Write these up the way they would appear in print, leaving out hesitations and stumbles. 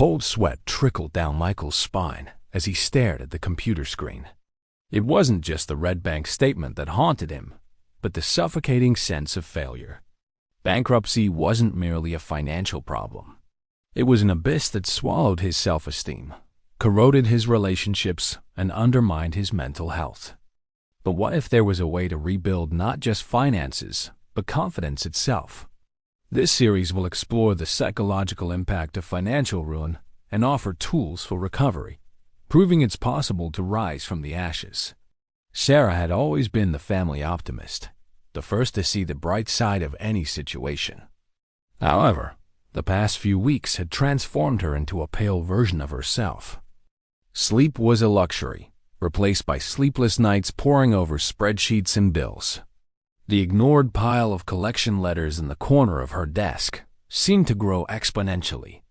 cold sweat trickled down Michael's spine as he stared at the computer screen. It wasn't just the red bank statement that haunted him, but the suffocating sense of failure. Bankruptcy wasn't merely a financial problem. It was an abyss that swallowed his self-esteem, corroded his relationships, and undermined his mental health. But what if there was a way to rebuild not just finances, but confidence itself? This series will explore the psychological impact of financial ruin and offer tools for recovery, proving it's possible to rise from the ashes. Sarah had always been the family optimist, the first to see the bright side of any situation. However, the past few weeks had transformed her into a pale version of herself. Sleep was a luxury, replaced by sleepless nights poring over spreadsheets and bills. The ignored pile of collection letters in the corner of her desk seemed to grow exponentially.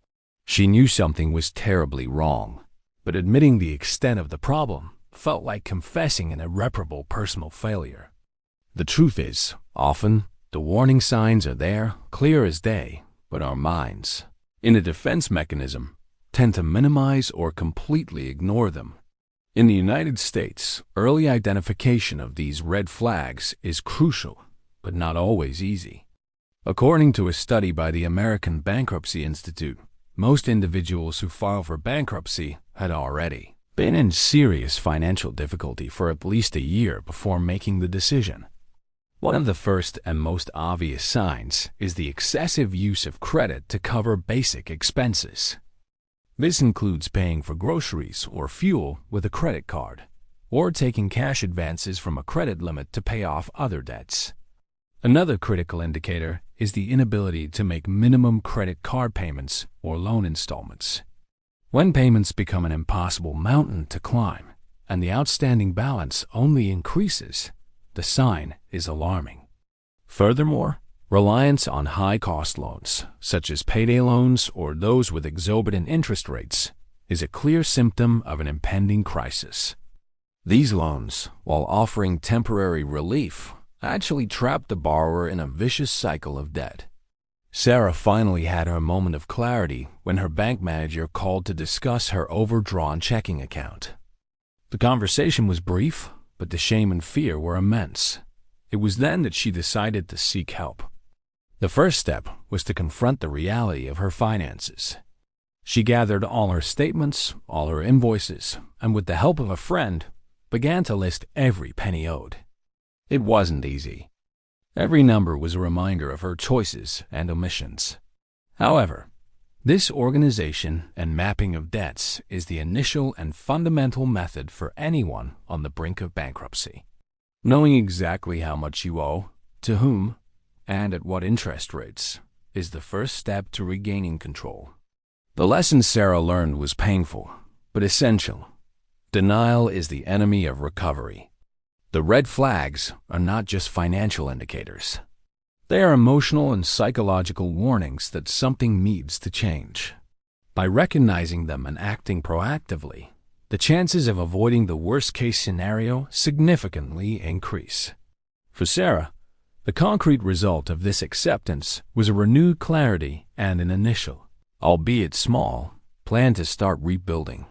She knew something was terribly wrong, but admitting the extent of the problem felt like confessing an irreparable personal failure. The truth is, often, the warning signs are there, clear as day, but our minds, in a defense mechanism, tend to minimize or completely ignore them. In the United States, early identification of these red flags is crucial, but not always easy. According to a study by the American Bankruptcy Institute, most individuals who file for bankruptcy had already been in serious financial difficulty for at least a year before making the decision. One of the first and most obvious signs is the excessive use of credit to cover basic expenses. This includes paying for groceries or fuel with a credit card, or taking cash advances from a credit limit to pay off other debts. Another critical indicator is the inability to make minimum credit card payments or loan installments. When payments become an impossible mountain to climb and the outstanding balance only increases, the sign is alarming. Furthermore, reliance on high-cost loans, such as payday loans or those with exorbitant interest rates, is a clear symptom of an impending crisis. These loans, while offering temporary relief, actually trap the borrower in a vicious cycle of debt. Sarah finally had her moment of clarity when her bank manager called to discuss her overdrawn checking account. The conversation was brief, but the shame and fear were immense. It was then that she decided to seek help. The first step was to confront the reality of her finances. She gathered all her statements, all her invoices, and with the help of a friend, began to list every penny owed. It wasn't easy. Every number was a reminder of her choices and omissions. However, this organization and mapping of debts is the initial and fundamental method for anyone on the brink of bankruptcy. Knowing exactly how much you owe, to whom, and at what interest rates, is the first step to regaining control. The lesson Sarah learned was painful, but essential. Denial is the enemy of recovery. The red flags are not just financial indicators. They are emotional and psychological warnings that something needs to change. By recognizing them and acting proactively, the chances of avoiding the worst-case scenario significantly increase. For Sarah, the concrete result of this acceptance was a renewed clarity and an initial, albeit small, plan to start rebuilding.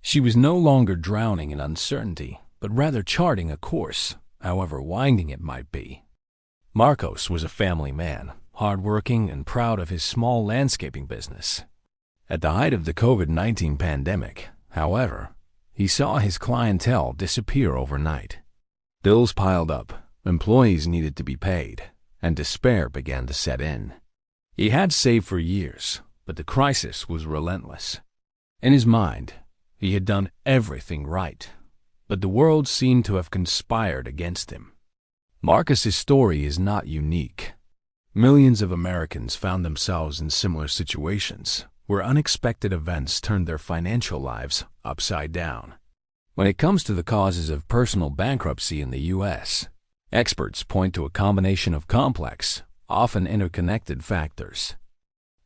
She was no longer drowning in uncertainty, but rather charting a course, however winding it might be. Marcos was a family man, hardworking and proud of his small landscaping business. At the height of the COVID-19 pandemic, however, he saw his clientele disappear overnight. Bills piled up, employees needed to be paid, and despair began to set in. He had saved for years, but the crisis was relentless. In his mind, he had done everything right, but the world seemed to have conspired against him. Marcus's story is not unique. Millions of Americans found themselves in similar situations, where unexpected events turned their financial lives upside down. When it comes to the causes of personal bankruptcy in the U.S., experts point to a combination of complex, often interconnected factors.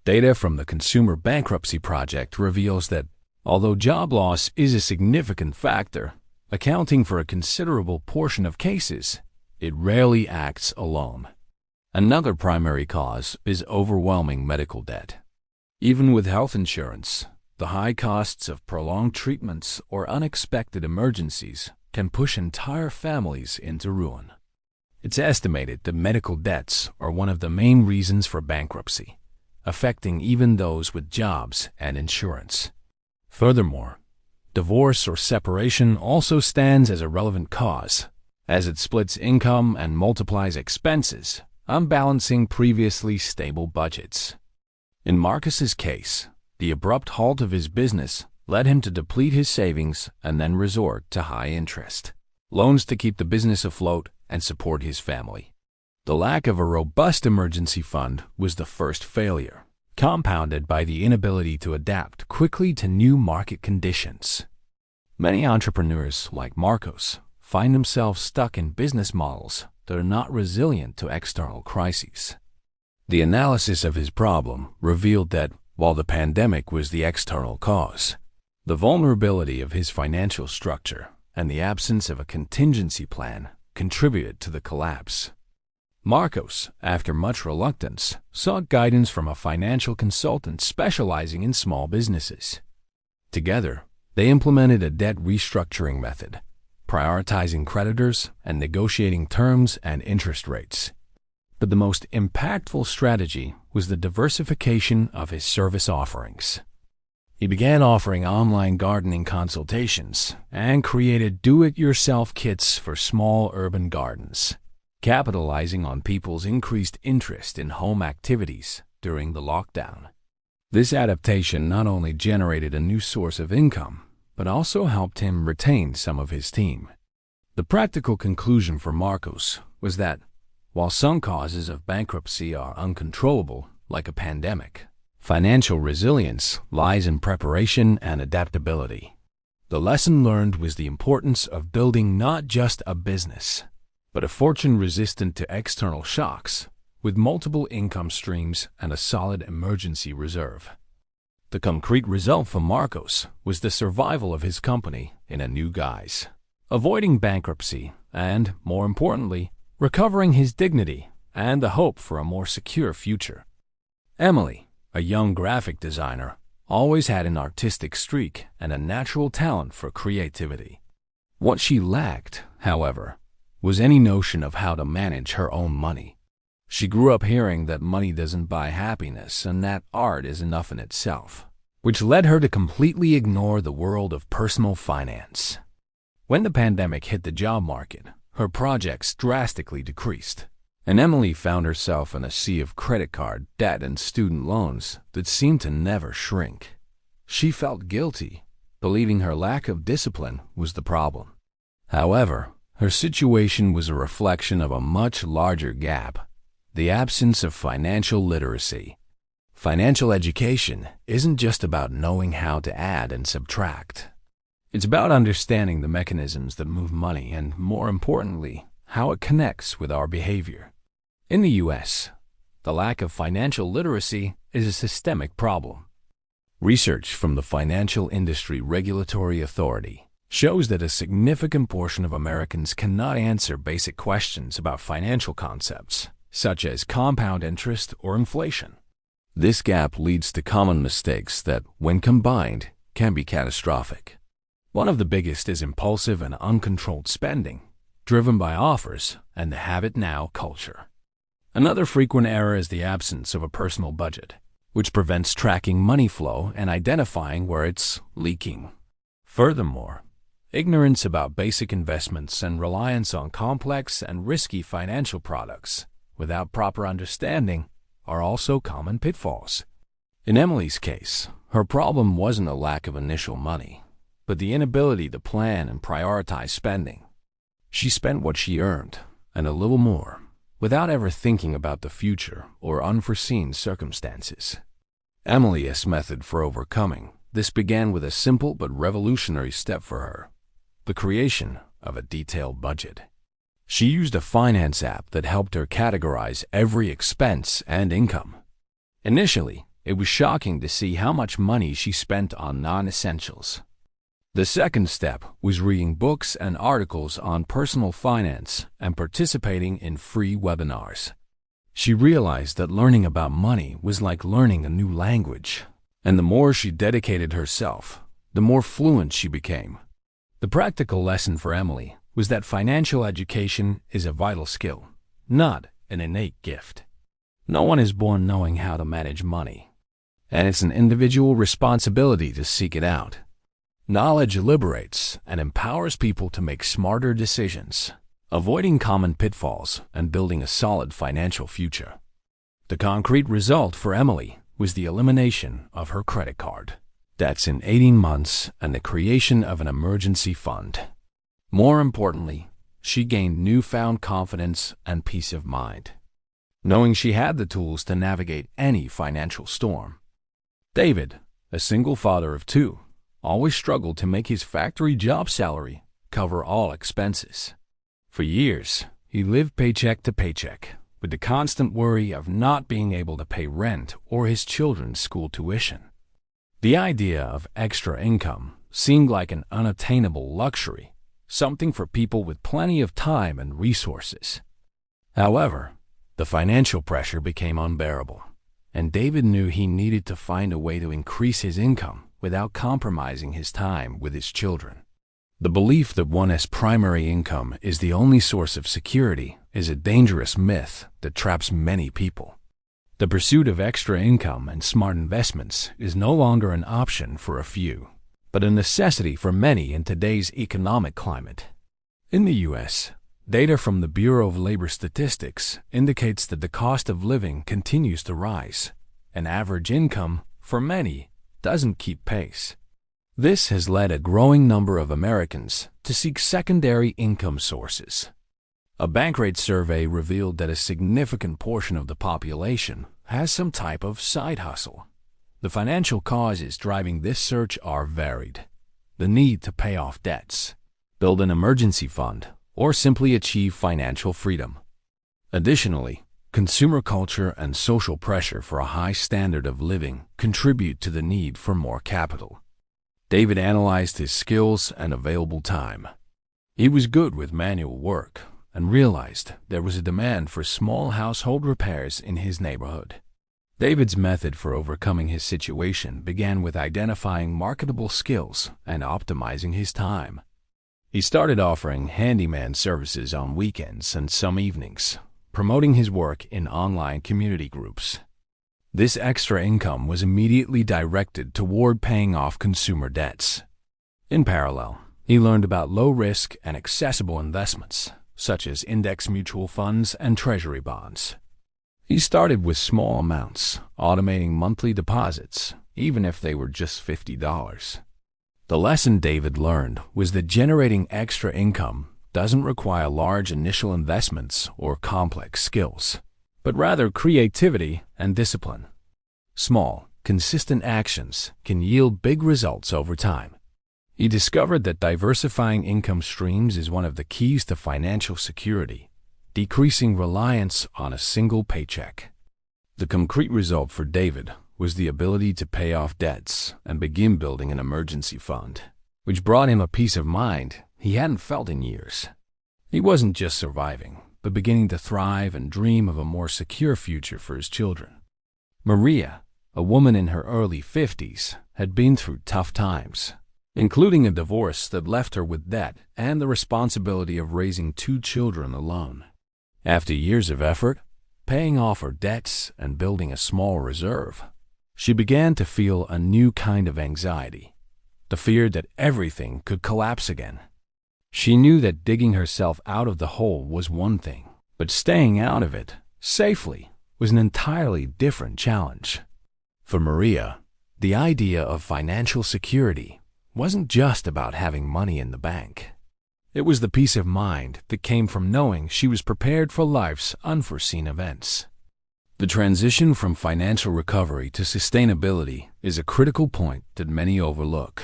Data from the Consumer Bankruptcy Project reveals that, although job loss is a significant factor, accounting for a considerable portion of cases, it rarely acts alone. Another primary cause is overwhelming medical debt. Even with health insurance, The high costs of prolonged treatments or unexpected emergencies can push entire families into ruin. It's estimated that medical debts are one of the main reasons for bankruptcy, affecting even those with jobs and insurance. Furthermore, divorce or separation also stands as a relevant cause, as it splits income and multiplies expenses, unbalancing previously stable budgets. In Marcus's case, the abrupt halt of his business led him to deplete his savings and then resort to high interest loans to keep the business afloat and support his family. The lack of a robust emergency fund was the first failure, compounded by the inability to adapt quickly to new market conditions. Many entrepreneurs, like Marcos, find themselves stuck in business models that are not resilient to external crises. The analysis of his problem revealed that, while the pandemic was the external cause, the vulnerability of his financial structure and the absence of a contingency plan contributed to the collapse. Marcos, after much reluctance, sought guidance from a financial consultant specializing in small businesses. Together, they implemented a debt restructuring method, prioritizing creditors and negotiating terms and interest rates. But the most impactful strategy was the diversification of his service offerings. He began offering online gardening consultations and created do-it-yourself kits for small urban gardens, capitalizing on people's increased interest in home activities during the lockdown. This adaptation not only generated a new source of income, but also helped him retain some of his team. The practical conclusion for Marcos was that, while some causes of bankruptcy are uncontrollable, like a pandemic, financial resilience lies in preparation and adaptability. The lesson learned was the importance of building not just a business, but a fortune resistant to external shocks, with multiple income streams and a solid emergency reserve. The concrete result for Marcos was the survival of his company in a new guise, avoiding bankruptcy and, more importantly, recovering his dignity and the hope for a more secure future. Emily, a young graphic designer, always had an artistic streak and a natural talent for creativity. What she lacked, however, was any notion of how to manage her own money. She grew up hearing that money doesn't buy happiness and that art is enough in itself, which led her to completely ignore the world of personal finance. When the pandemic hit the job market, her projects drastically decreased, and Emily found herself in a sea of credit card debt and student loans that seemed to never shrink. She felt guilty, believing her lack of discipline was the problem. However, her situation was a reflection of a much larger gap: the absence of financial literacy. Financial education isn't just about knowing how to add and subtract. It's about understanding the mechanisms that move money and, more importantly, how it connects with our behavior. In the U.S., the lack of financial literacy is a systemic problem. Research from the Financial Industry Regulatory Authority shows that a significant portion of Americans cannot answer basic questions about financial concepts, such as compound interest or inflation. This gap leads to common mistakes that, when combined, can be catastrophic. One of the biggest is impulsive and uncontrolled spending, driven by offers and the have-it-now culture. Another frequent error is the absence of a personal budget, which prevents tracking money flow and identifying where it's leaking. Furthermore, ignorance about basic investments and reliance on complex and risky financial products without proper understanding are also common pitfalls. In Emily's case, her problem wasn't a lack of initial money, but the inability to plan and prioritize spending. She spent what she earned, and a little more, without ever thinking about the future or unforeseen circumstances. Emily's method for overcoming this began with a simple but revolutionary step for her: the creation of a detailed budget. She used a finance app that helped her categorize every expense and income. Initially, it was shocking to see how much money she spent on non-essentials. The second step was reading books and articles on personal finance and participating in free webinars. She realized that learning about money was like learning a new language. And the more she dedicated herself, the more fluent she became. The practical lesson for Emily was that financial education is a vital skill, not an innate gift. No one is born knowing how to manage money, and it's an individual responsibility to seek it out. Knowledge liberates and empowers people to make smarter decisions, avoiding common pitfalls and building a solid financial future. The concrete result for Emily was the elimination of her credit card debts in 18 months and the creation of an emergency fund. More importantly, she gained newfound confidence and peace of mind, knowing she had the tools to navigate any financial storm. David, a single father of two, always struggled to make his factory job salary cover all expenses. For years, he lived paycheck to paycheck, with the constant worry of not being able to pay rent or his children's school tuition. The idea of extra income seemed like an unattainable luxury, something for people with plenty of time and resources. However, the financial pressure became unbearable, and David knew he needed to find a way to increase his income without compromising his time with his children. The belief that one's primary income is the only source of security is a dangerous myth that traps many people. The pursuit of extra income and smart investments is no longer an option for a few, but a necessity for many in today's economic climate. In the U.S., data from the Bureau of Labor Statistics indicates that the cost of living continues to rise, and average income, for many, doesn't keep pace. This has led a growing number of Americans to seek secondary income sources. A Bankrate survey revealed that a significant portion of the population has some type of side hustle. The financial causes driving this search are varied: the need to pay off debts, build an emergency fund, or simply achieve financial freedom. Additionally, consumer culture and social pressure for a high standard of living contribute to the need for more capital. David analyzed his skills and available time. He was good with manual work and realized there was a demand for small household repairs in his neighborhood. David's method for overcoming his situation began with identifying marketable skills and optimizing his time. He started offering handyman services on weekends and some evenings, promoting his work in online community groups. This extra income was immediately directed toward paying off consumer debts. In parallel, he learned about low-risk and accessible investments, such as index mutual funds and treasury bonds. He started with small amounts, automating monthly deposits, even if they were just $50. The lesson David learned was that generating extra income doesn't require large initial investments or complex skills, but rather creativity and discipline. Small, consistent actions can yield big results over time. He discovered that diversifying income streams is one of the keys to financial security, decreasing reliance on a single paycheck. The concrete result for David was the ability to pay off debts and begin building an emergency fund, which brought him a peace of mind he hadn't felt in years. He wasn't just surviving, but beginning to thrive and dream of a more secure future for his children. Maria, a woman in her early 50s, had been through tough times, including a divorce that left her with debt and the responsibility of raising 2 children alone. After years of effort, paying off her debts and building a small reserve, she began to feel a new kind of anxiety, the fear that everything could collapse again. She knew that digging herself out of the hole was one thing, but staying out of it safely was an entirely different challenge. For Maria, the idea of financial security wasn't just about having money in the bank. It was the peace of mind that came from knowing she was prepared for life's unforeseen events. The transition from financial recovery to sustainability is a critical point that many overlook.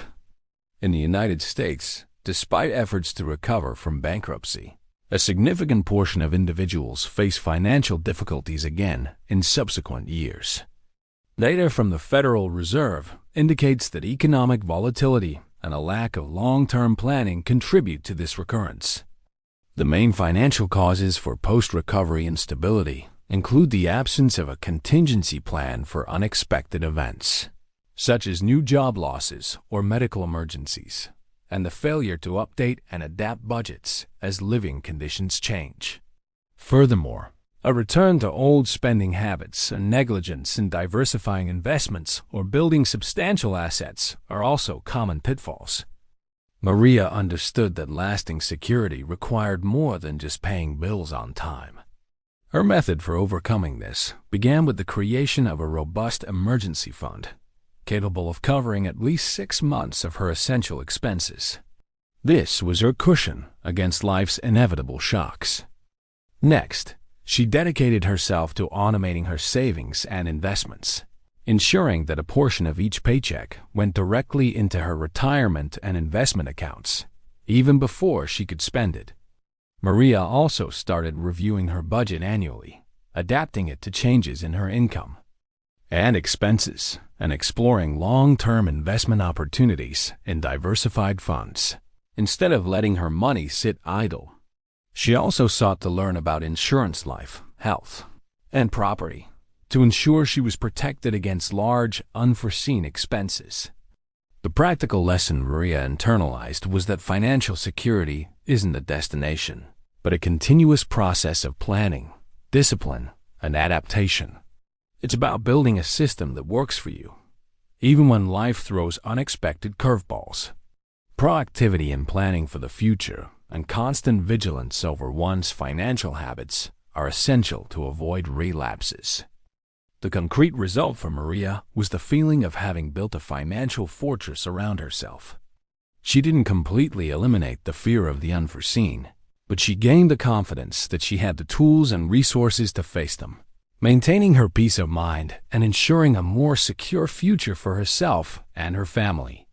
In the United States, despite efforts to recover from bankruptcy, a significant portion of individuals face financial difficulties again in subsequent years. Data from the Federal Reserve indicates that economic volatility and a lack of long-term planning contribute to this recurrence. The main financial causes for post-recovery instability include the absence of a contingency plan for unexpected events, such as new job losses or medical emergencies, and the failure to update and adapt budgets as living conditions change. Furthermore, a return to old spending habits and negligence in diversifying investments or building substantial assets are also common pitfalls. Maria understood that lasting security required more than just paying bills on time. Her method for overcoming this began with the creation of a robust emergency fund, capable of covering at least 6 months of her essential expenses. This was her cushion against life's inevitable shocks. Next, she dedicated herself to automating her savings and investments, ensuring that a portion of each paycheck went directly into her retirement and investment accounts, even before she could spend it. Maria also started reviewing her budget annually, adapting it to changes in her income and expenses, and exploring long-term investment opportunities in diversified funds, instead of letting her money sit idle. She also sought to learn about insurance, life, health, and property to ensure she was protected against large, unforeseen expenses. The practical lesson Maria internalized was that financial security isn't a destination, but a continuous process of planning, discipline, and adaptation. It's about building a system that works for you, even when life throws unexpected curveballs. Proactivity in planning for the future and constant vigilance over one's financial habits are essential to avoid relapses. The concrete result for Maria was the feeling of having built a financial fortress around herself. She didn't completely eliminate the fear of the unforeseen, but she gained the confidence that she had the tools and resources to face them, maintaining her peace of mind and ensuring a more secure future for herself and her family.